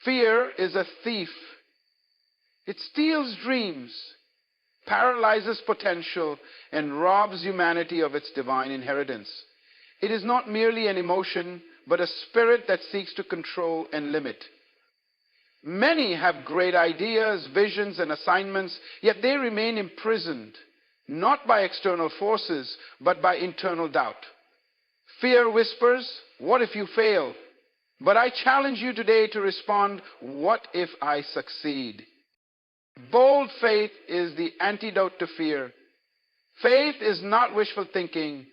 Fear is a thief. It steals dreams, paralyzes potential, and robs humanity of its divine inheritance. It is not merely an emotion, but a spirit that seeks to control and limit. Many have great ideas, visions, and assignments, yet they remain imprisoned, not by external forces, but by internal doubt. Fear whispers, "What if you fail?" But I challenge you today to respond, "What if I succeed?" Bold faith is the antidote to fear. Faith is not wishful thinking.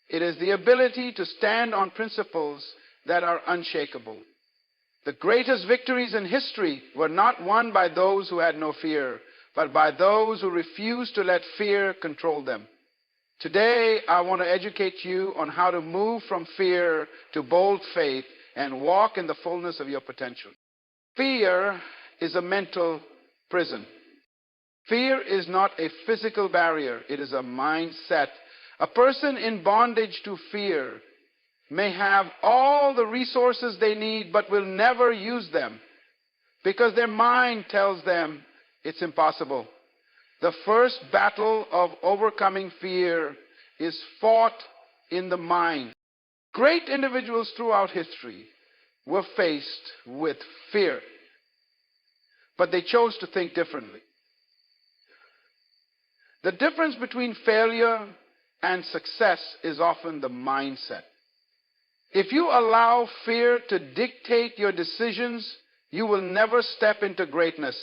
It is the ability to stand on principles that are unshakable. The greatest victories in history were not won by those who had no fear, but by those who refused to let fear control them. Today, I want to educate you on how to move from fear to bold faith and walk in the fullness of your potential. Fear is a mental prison. Fear is not a physical barrier, it is a mindset. A person in bondage to fear may have all the resources they need, but will never use them because their mind tells them it's impossible. The first battle of overcoming fear is fought in the mind. Great individuals throughout history were faced with fear, but they chose to think differently. The difference between failure and success is often the mindset. If you allow fear to dictate your decisions, you will never step into greatness.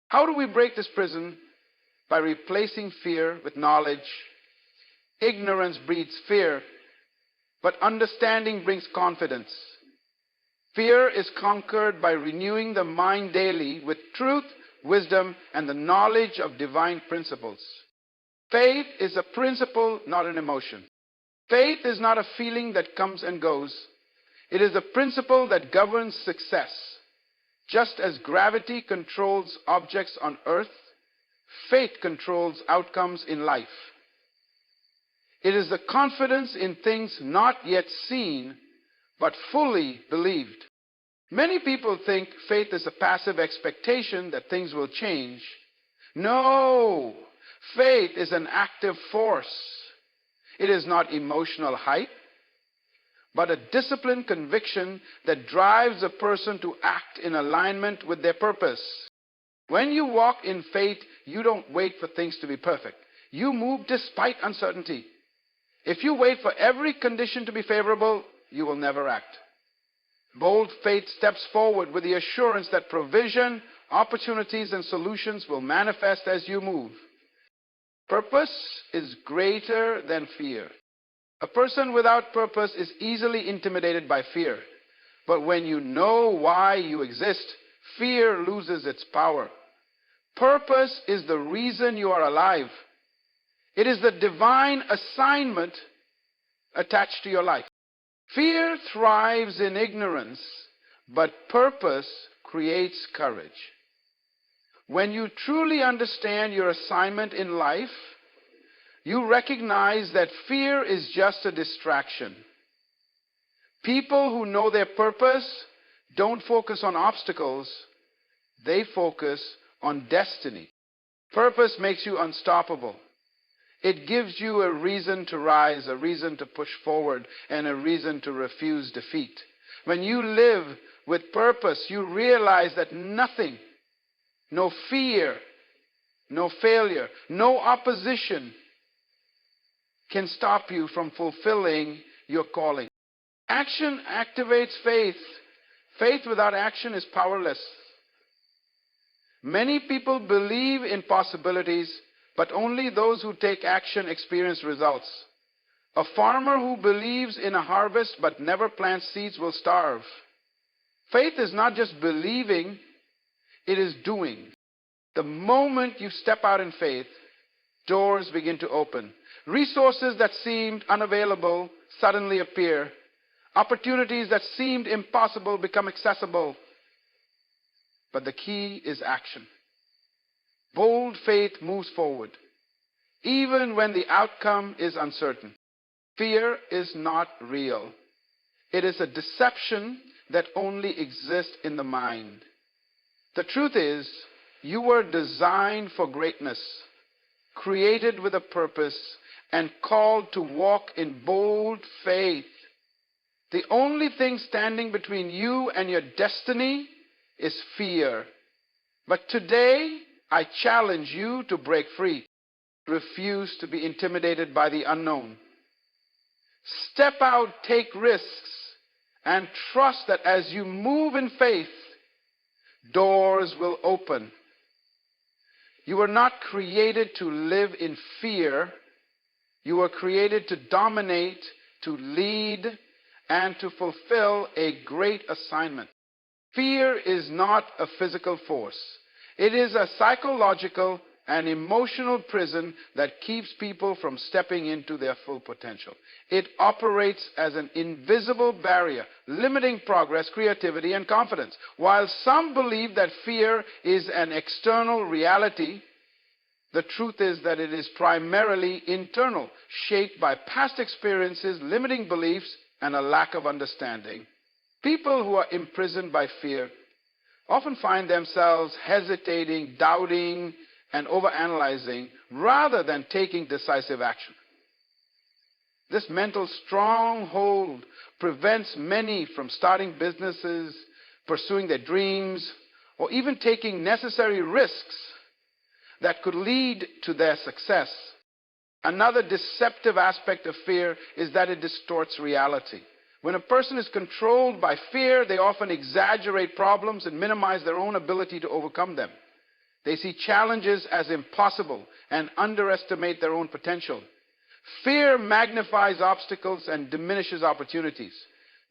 How do we break this prison? By replacing fear with knowledge. Ignorance breeds fear, but understanding brings confidence. Fear is conquered by renewing the mind daily with truth, wisdom, and the knowledge of divine principles. Faith is a principle, not an emotion. Faith is not a feeling that comes and goes. It is a principle that governs success. Just as gravity controls objects on earth, faith controls outcomes in life. It is the confidence in things not yet seen, but fully believed. Many people think faith is a passive expectation that things will change. No, faith is an active force. It is not emotional hype, but a disciplined conviction that drives a person to act in alignment with their purpose. When you walk in faith, you don't wait for things to be perfect. You move despite uncertainty. If you wait for every condition to be favorable, you will never act. Bold faith steps forward with the assurance that provision, opportunities, and solutions will manifest as you move. Purpose is greater than fear. A person without purpose is easily intimidated by fear. But when you know why you exist, fear loses its power. Purpose is the reason you are alive. It is the divine assignment attached to your life. Fear thrives in ignorance, but purpose creates courage. When you truly understand your assignment in life, you recognize that fear is just a distraction. People who know their purpose don't focus on obstacles, they focus on destiny. Purpose makes you unstoppable. It gives you a reason to rise, a reason to push forward, and a reason to refuse defeat. When you live with purpose, you realize that nothing, no fear, no failure, no opposition can stop you from fulfilling your calling. Action activates faith. Faith without action is powerless. Many people believe in possibilities, but only those who take action experience results. A farmer who believes in a harvest but never plants seeds will starve. Faith is not just believing, it is doing. The moment you step out in faith, doors begin to open. Resources that seemed unavailable suddenly appear. Opportunities that seemed impossible become accessible. But the key is action. Bold faith moves forward, even when the outcome is uncertain. Fear is not real. It is a deception that only exist in the mind. The truth is, you were designed for greatness, created with a purpose, and called to walk in bold faith. The only thing standing between you and your destiny is fear. But today, I challenge you to break free. Refuse to be intimidated by the unknown. Step out, take risks, and trust that as you move in faith, doors will open. You were not created to live in fear. You were created to dominate, to lead, and to fulfill a great assignment. Fear is not a physical force. It is a psychological and emotional prison that keeps people from stepping into their full potential. It operates as an invisible barrier, limiting progress, creativity, and confidence. While some believe that fear is an external reality, the truth is that it is primarily internal, shaped by past experiences, limiting beliefs, and a lack of understanding. People who are imprisoned by fear often find themselves hesitating, doubting, and overanalyzing rather than taking decisive action. This mental stronghold prevents many from starting businesses, pursuing their dreams, or even taking necessary risks that could lead to their success. Another deceptive aspect of fear is that it distorts reality. When a person is controlled by fear, they often exaggerate problems and minimize their own ability to overcome them. They see challenges as impossible and underestimate their own potential. Fear magnifies obstacles and diminishes opportunities.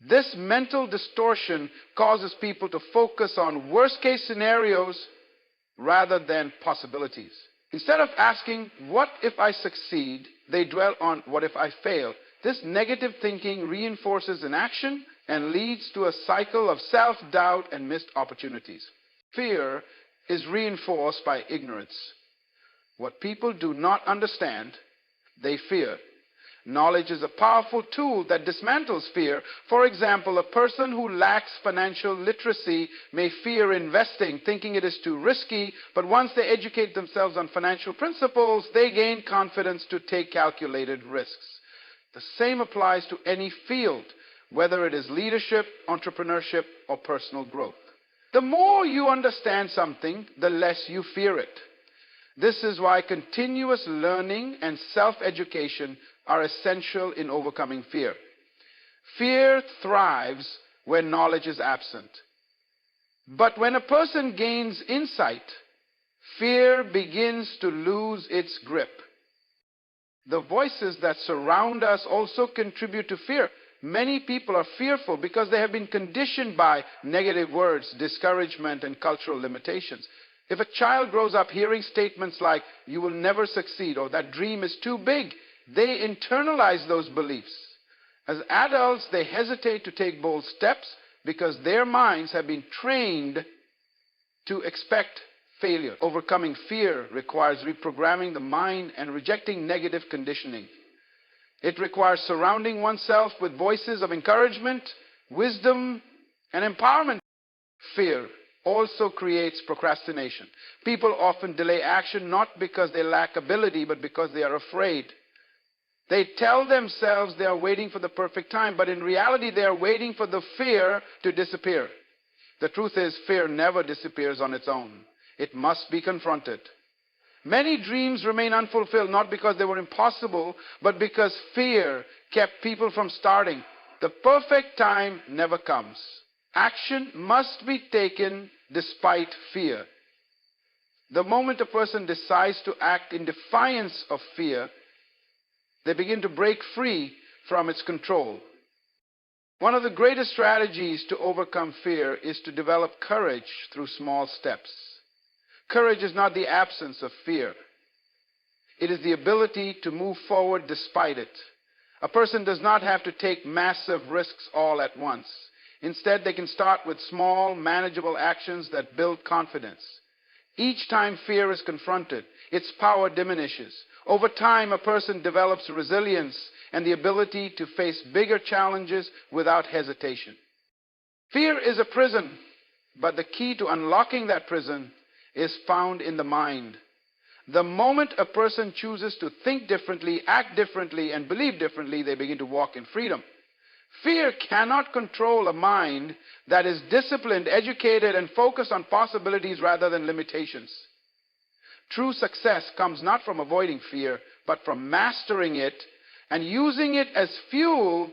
This mental distortion causes people to focus on worst-case scenarios rather than possibilities. Instead of asking, what if I succeed, they dwell on, what if I fail? This negative thinking reinforces inaction and leads to a cycle of self-doubt and missed opportunities. Fear is reinforced by ignorance. What people do not understand, they fear. Knowledge is a powerful tool that dismantles fear. For example, a person who lacks financial literacy may fear investing, thinking it is too risky, but once they educate themselves on financial principles, they gain confidence to take calculated risks. The same applies to any field, whether it is leadership, entrepreneurship, or personal growth. The more you understand something, the less you fear it. This is why continuous learning and self-education are essential in overcoming fear. Fear thrives when knowledge is absent. But when a person gains insight, fear begins to lose its grip. The voices that surround us also contribute to fear. Many people are fearful because they have been conditioned by negative words, discouragement, and cultural limitations. If a child grows up hearing statements like, "You will never succeed," or "That dream is too big," they internalize those beliefs. As adults, they hesitate to take bold steps because their minds have been trained to expect failure. Overcoming fear requires reprogramming the mind and rejecting negative conditioning. It requires surrounding oneself with voices of encouragement, wisdom, and empowerment. Fear also creates procrastination. People often delay action not because they lack ability, but because they are afraid. They tell themselves they are waiting for the perfect time, but in reality they are waiting for the fear to disappear. The truth is, fear never disappears on its own. It must be confronted. Many dreams remain unfulfilled not because they were impossible, but because fear kept people from starting. The perfect time never comes. Action must be taken despite fear. The moment a person decides to act in defiance of fear, they begin to break free from its control. One of the greatest strategies to overcome fear is to develop courage through small steps. Courage is not the absence of fear. It is the ability to move forward despite it. A person does not have to take massive risks all at once. Instead, they can start with small, manageable actions that build confidence. Each time fear is confronted, its power diminishes. Over time, a person develops resilience and the ability to face bigger challenges without hesitation. Fear is a prison, but the key to unlocking that prison is found in the mind. The moment a person chooses to think differently, act differently, and believe differently, they begin to walk in freedom. Fear cannot control a mind that is disciplined, educated, and focused on possibilities rather than limitations. True success comes not from avoiding fear, but from mastering it and using it as fuel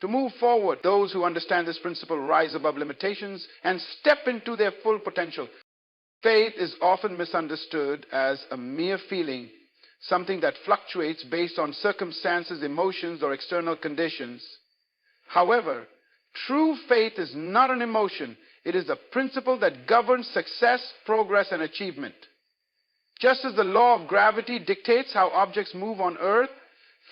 to move forward. Those who understand this principle rise above limitations and step into their full potential. Faith is often misunderstood as a mere feeling, something that fluctuates based on circumstances, emotions, or external conditions. However, true faith is not an emotion. It is a principle that governs success, progress, and achievement. Just as the law of gravity dictates how objects move on earth,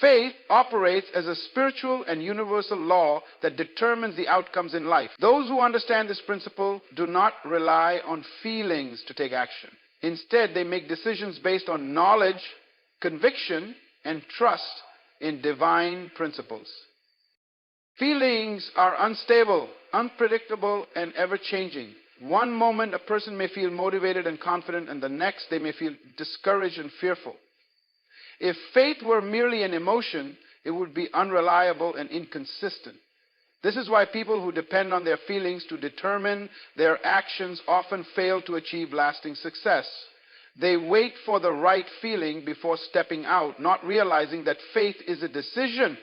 faith operates as a spiritual and universal law that determines the outcomes in life. Those who understand this principle do not rely on feelings to take action. Instead, they make decisions based on knowledge, conviction, and trust in divine principles. Feelings are unstable, unpredictable, and ever-changing. One moment a person may feel motivated and confident, and the next they may feel discouraged and fearful. If faith were merely an emotion, it would be unreliable and inconsistent. This is why people who depend on their feelings to determine their actions often fail to achieve lasting success. They wait for the right feeling before stepping out, not realizing that faith is a decision,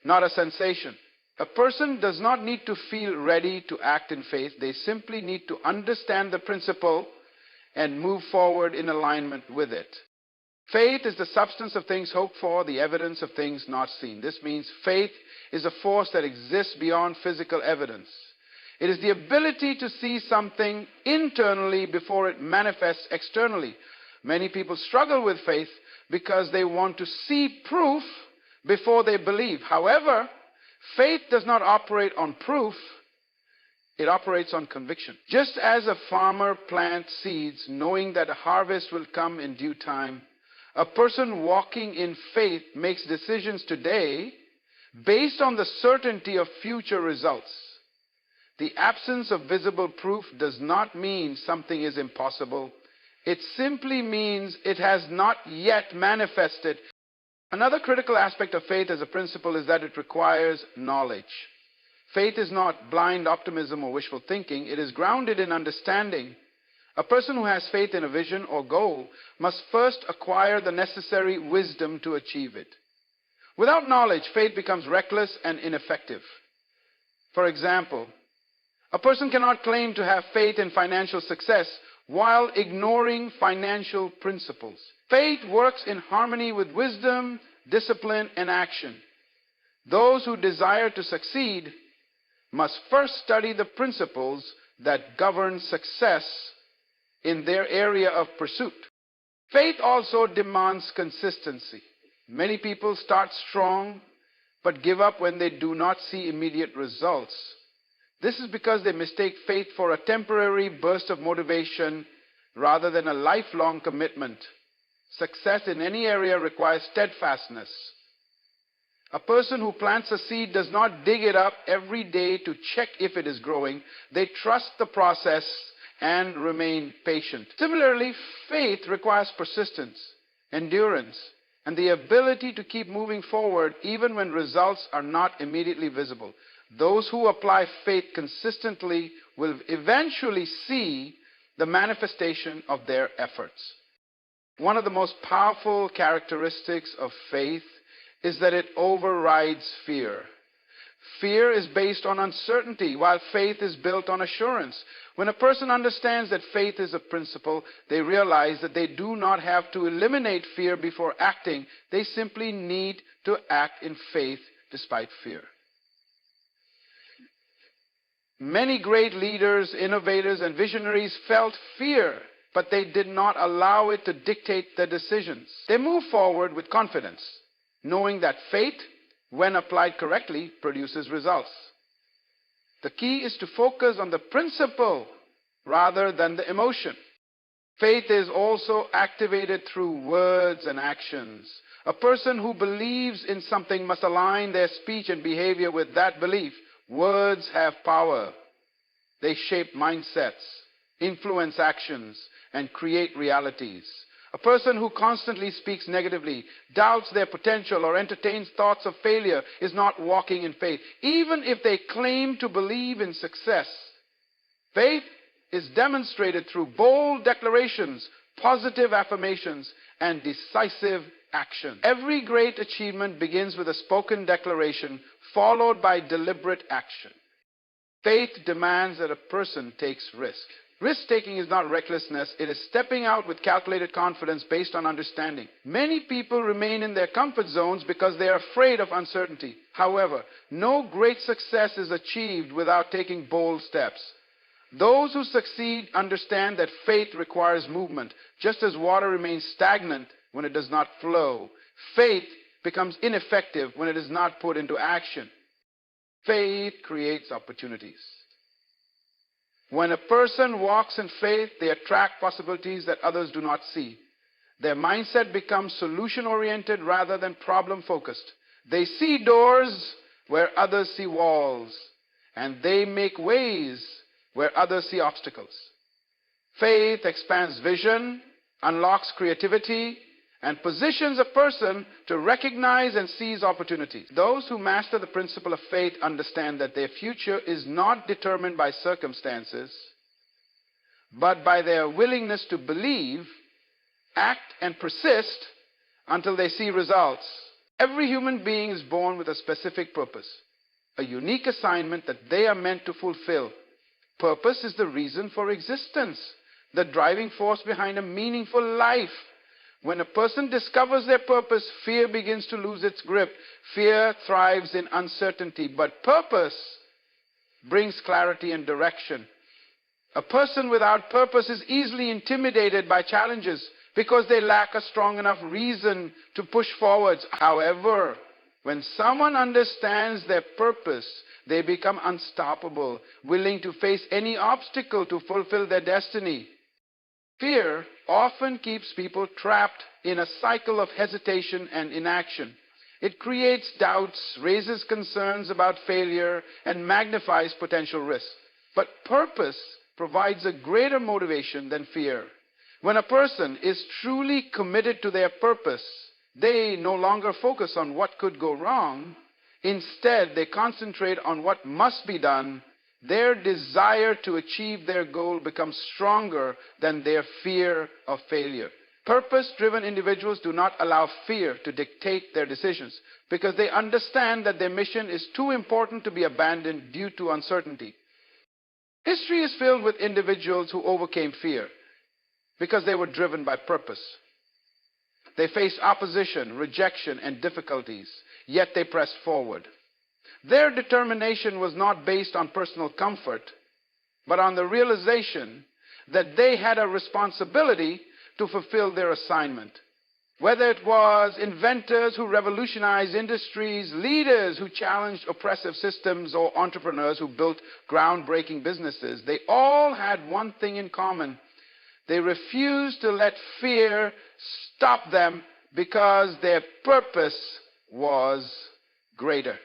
not a sensation. A person does not need to feel ready to act in faith. They simply need to understand the principle and move forward in alignment with it. Faith is the substance of things hoped for, the evidence of things not seen. This means faith is a force that exists beyond physical evidence. It is the ability to see something internally before it manifests externally. Many people struggle with faith because they want to see proof before they believe. However, faith does not operate on proof, it operates on conviction. Just as a farmer plants seeds knowing that a harvest will come in due time, a person walking in faith makes decisions today based on the certainty of future results. The absence of visible proof does not mean something is impossible. It simply means it has not yet manifested. Another critical aspect of faith as a principle is that it requires knowledge. Faith is not blind optimism or wishful thinking. It is grounded in understanding. A person who has faith in a vision or goal must first acquire the necessary wisdom to achieve it. Without knowledge, faith becomes reckless and ineffective. For example, a person cannot claim to have faith in financial success while ignoring financial principles. Faith works in harmony with wisdom, discipline, and action. Those who desire to succeed must first study the principles that govern success in their area of pursuit. Faith also demands consistency. Many people start strong but give up when they do not see immediate results. This is because they mistake faith for a temporary burst of motivation rather than a lifelong commitment. Success in any area requires steadfastness. A person who plants a seed does not dig it up every day to check if it is growing. They trust the process and remain patient. Similarly, faith requires persistence, endurance, and the ability to keep moving forward even when results are not immediately visible. Those who apply faith consistently will eventually see the manifestation of their efforts. One of the most powerful characteristics of faith is that it overrides fear. Fear is based on uncertainty, while faith is built on assurance. When a person understands that faith is a principle, they realize that they do not have to eliminate fear before acting. They simply need to act in faith despite fear. Many great leaders, innovators, and visionaries felt fear, but they did not allow it to dictate their decisions. They moved forward with confidence, knowing that faith, when applied correctly, produces results. The key is to focus on the principle rather than the emotion. Faith is also activated through words and actions. A person who believes in something must align their speech and behavior with that belief. Words have power. They shape mindsets, influence actions, and create realities. A person who constantly speaks negatively, doubts their potential, or entertains thoughts of failure is not walking in faith, even if they claim to believe in success. Faith is demonstrated through bold declarations, positive affirmations, and decisive action. Every great achievement begins with a spoken declaration, followed by deliberate action. Faith demands that a person takes risk. Risk-taking is not recklessness, it is stepping out with calculated confidence based on understanding. Many people remain in their comfort zones because they are afraid of uncertainty. However, no great success is achieved without taking bold steps. Those who succeed understand that faith requires movement. Just as water remains stagnant when it does not flow, faith becomes ineffective when it is not put into action. Faith creates opportunities. When a person walks in faith, they attract possibilities that others do not see. Their mindset becomes solution-oriented rather than problem-focused. They see doors where others see walls, and they make ways where others see obstacles. Faith expands vision, unlocks creativity, and positions a person to recognize and seize opportunities. Those who master the principle of faith understand that their future is not determined by circumstances, but by their willingness to believe, act, and persist until they see results. Every human being is born with a specific purpose, a unique assignment that they are meant to fulfill. Purpose is the reason for existence, the driving force behind a meaningful life. When a person discovers their purpose, fear begins to lose its grip. Fear thrives in uncertainty, but purpose brings clarity and direction. A person without purpose is easily intimidated by challenges because they lack a strong enough reason to push forwards. However, when someone understands their purpose, they become unstoppable, willing to face any obstacle to fulfill their destiny. Fear often keeps people trapped in a cycle of hesitation and inaction. It creates doubts, raises concerns about failure, and magnifies potential risks. But purpose provides a greater motivation than fear. When a person is truly committed to their purpose, they no longer focus on what could go wrong. Instead, they concentrate on what must be done. Their desire to achieve their goal becomes stronger than their fear of failure. Purpose-driven individuals do not allow fear to dictate their decisions because they understand that their mission is too important to be abandoned due to uncertainty. History is filled with individuals who overcame fear because they were driven by purpose. They faced opposition, rejection, and difficulties, yet they pressed forward. Their determination was not based on personal comfort, but on the realization that they had a responsibility to fulfill their assignment. Whether it was inventors who revolutionized industries, leaders who challenged oppressive systems, or entrepreneurs who built groundbreaking businesses, they all had one thing in common. They refused to let fear stop them because their purpose was greater.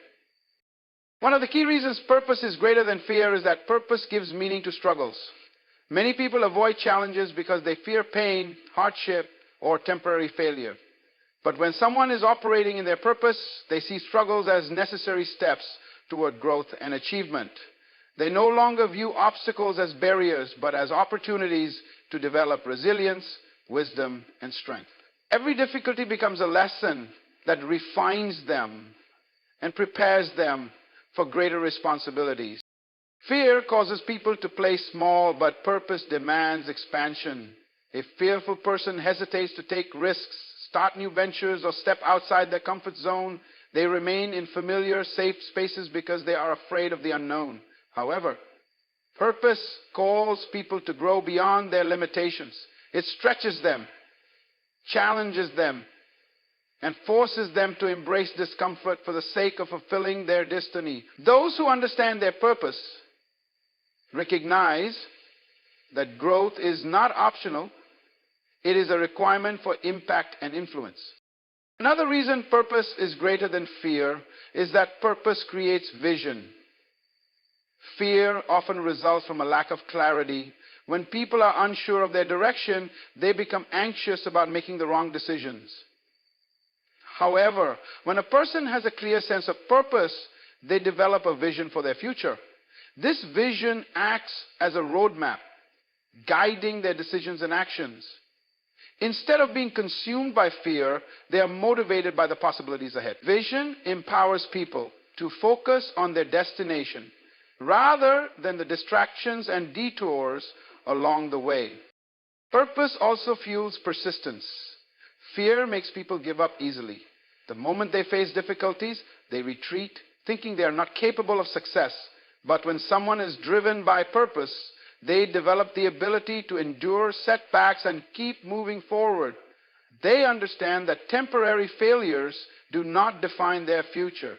One of the key reasons purpose is greater than fear is that purpose gives meaning to struggles. Many people avoid challenges because they fear pain, hardship, or temporary failure. But when someone is operating in their purpose, they see struggles as necessary steps toward growth and achievement. They no longer view obstacles as barriers, but as opportunities to develop resilience, wisdom, and strength. Every difficulty becomes a lesson that refines them and prepares them for greater responsibilities. Fear causes people to play small, but purpose demands expansion. A fearful person hesitates to take risks, start new ventures, or step outside their comfort zone. They remain in familiar, safe spaces because they are afraid of the unknown. However, purpose calls people to grow beyond their limitations. It stretches them, challenges them, and forces them to embrace discomfort for the sake of fulfilling their destiny. Those who understand their purpose recognize that growth is not optional. It is a requirement for impact and influence. Another reason purpose is greater than fear is that purpose creates vision. Fear often results from a lack of clarity. When people are unsure of their direction, they become anxious about making the wrong decisions. However, when a person has a clear sense of purpose, they develop a vision for their future. This vision acts as a roadmap, guiding their decisions and actions. Instead of being consumed by fear, they are motivated by the possibilities ahead. Vision empowers people to focus on their destination rather than the distractions and detours along the way. Purpose also fuels persistence. Fear makes people give up easily. The moment they face difficulties, they retreat, thinking they are not capable of success. But when someone is driven by purpose, they develop the ability to endure setbacks and keep moving forward. They understand that temporary failures do not define their future.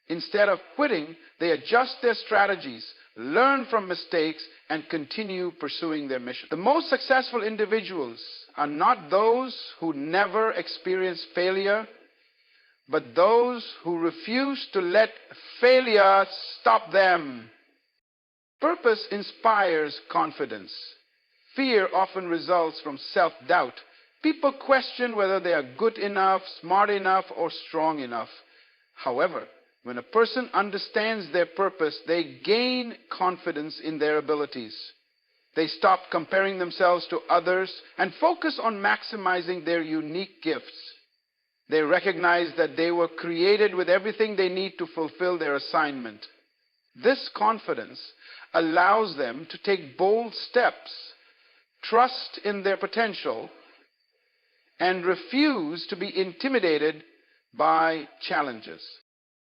Instead of quitting, they adjust their strategies, learn from mistakes, and continue pursuing their mission. The most successful individuals are not those who never experience failure, but those who refuse to let failure stop them. Purpose inspires confidence. Fear often results from self-doubt. People question whether they are good enough, smart enough, or strong enough. However, when a person understands their purpose, they gain confidence in their abilities. They stop comparing themselves to others and focus on maximizing their unique gifts. They recognize that they were created with everything they need to fulfill their assignment. This confidence allows them to take bold steps, trust in their potential, and refuse to be intimidated by challenges.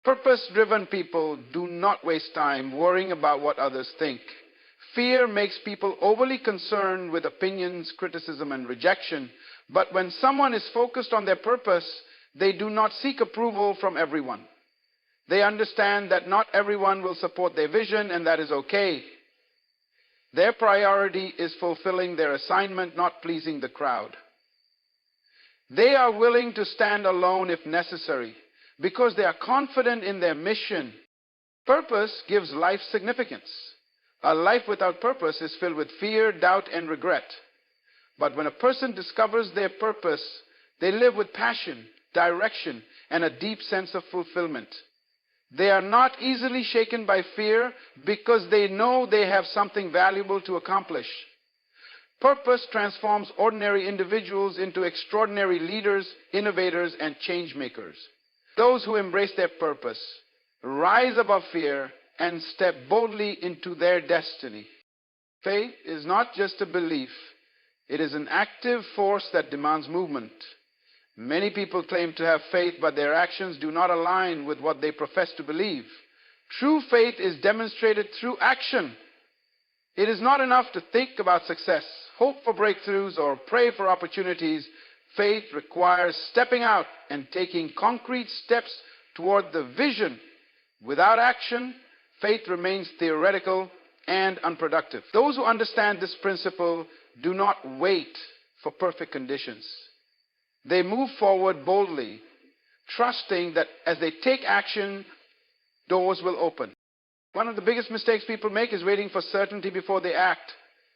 Purpose-driven people do not waste time worrying about what others think. Fear makes people overly concerned with opinions, criticism, and rejection. But when someone is focused on their purpose, they do not seek approval from everyone. They understand that not everyone will support their vision, and that is okay. Their priority is fulfilling their assignment, not pleasing the crowd. They are willing to stand alone if necessary, because they are confident in their mission. Purpose gives life significance. A life without purpose is filled with fear, doubt, and regret. But when a person discovers their purpose, they live with passion, direction, and a deep sense of fulfillment. They are not easily shaken by fear because they know they have something valuable to accomplish. Purpose transforms ordinary individuals into extraordinary leaders, innovators, and change makers. Those who embrace their purpose rise above fear and step boldly into their destiny. Faith is not just a belief. It is an active force that demands movement. Many people claim to have faith, but their actions do not align with what they profess to believe. True faith is demonstrated through action. It is not enough to think about success, hope for breakthroughs, or pray for opportunities. Faith requires stepping out and taking concrete steps toward the vision. Without action, faith remains theoretical and unproductive. Those who understand this principle do not wait for perfect conditions. They move forward boldly, trusting that as they take action, doors will open. One of the biggest mistakes people make is waiting for certainty before they act.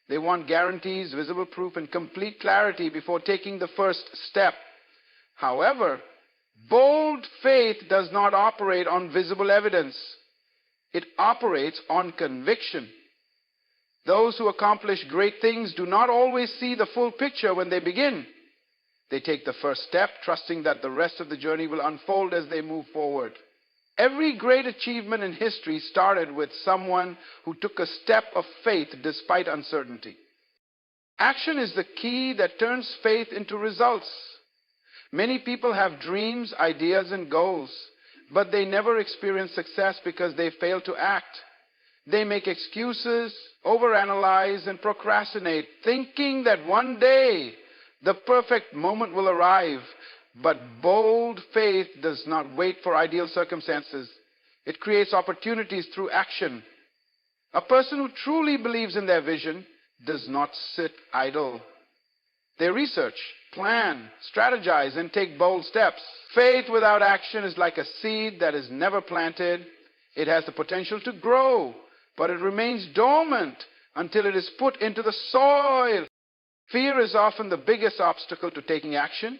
They want guarantees, visible proof, and complete clarity before taking the first step. However, bold faith does not operate on visible evidence. It operates on conviction. Those who accomplish great things do not always see the full picture when they begin. They take the first step, trusting that the rest of the journey will unfold as they move forward. Every great achievement in history started with someone who took a step of faith despite uncertainty. Action is the key that turns faith into results. Many people have dreams, ideas, and goals, but they never experience success because they fail to act. They make excuses, overanalyze, and procrastinate, thinking that one day the perfect moment will arrive. But bold faith does not wait for ideal circumstances. It creates opportunities through action. A person who truly believes in their vision does not sit idle. They research, plan, strategize, and take bold steps. Faith without action is like a seed that is never planted. It has the potential to grow, but it remains dormant until it is put into the soil. Fear is often the biggest obstacle to taking action.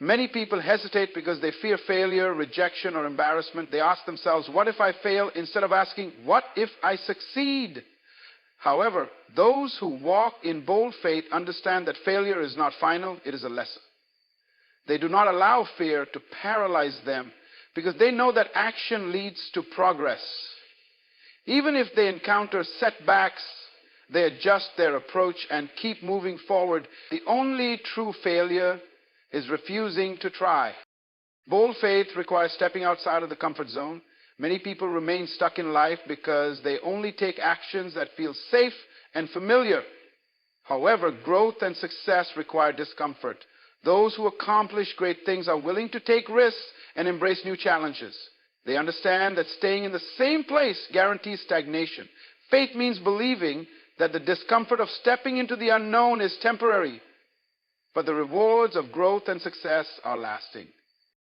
Many people hesitate because they fear failure, rejection, or embarrassment. They ask themselves, what if I fail? Instead of asking, what if I succeed? However, those who walk in bold faith understand that failure is not final, it is a lesson. They do not allow fear to paralyze them because they know that action leads to progress. Even if they encounter setbacks, they adjust their approach and keep moving forward. The only true failure is refusing to try. Bold faith requires stepping outside of the comfort zone. Many people remain stuck in life because they only take actions that feel safe and familiar. However, growth and success require discomfort. Those who accomplish great things are willing to take risks and embrace new challenges. They understand that staying in the same place guarantees stagnation. Faith means believing that the discomfort of stepping into the unknown is temporary, but the rewards of growth and success are lasting.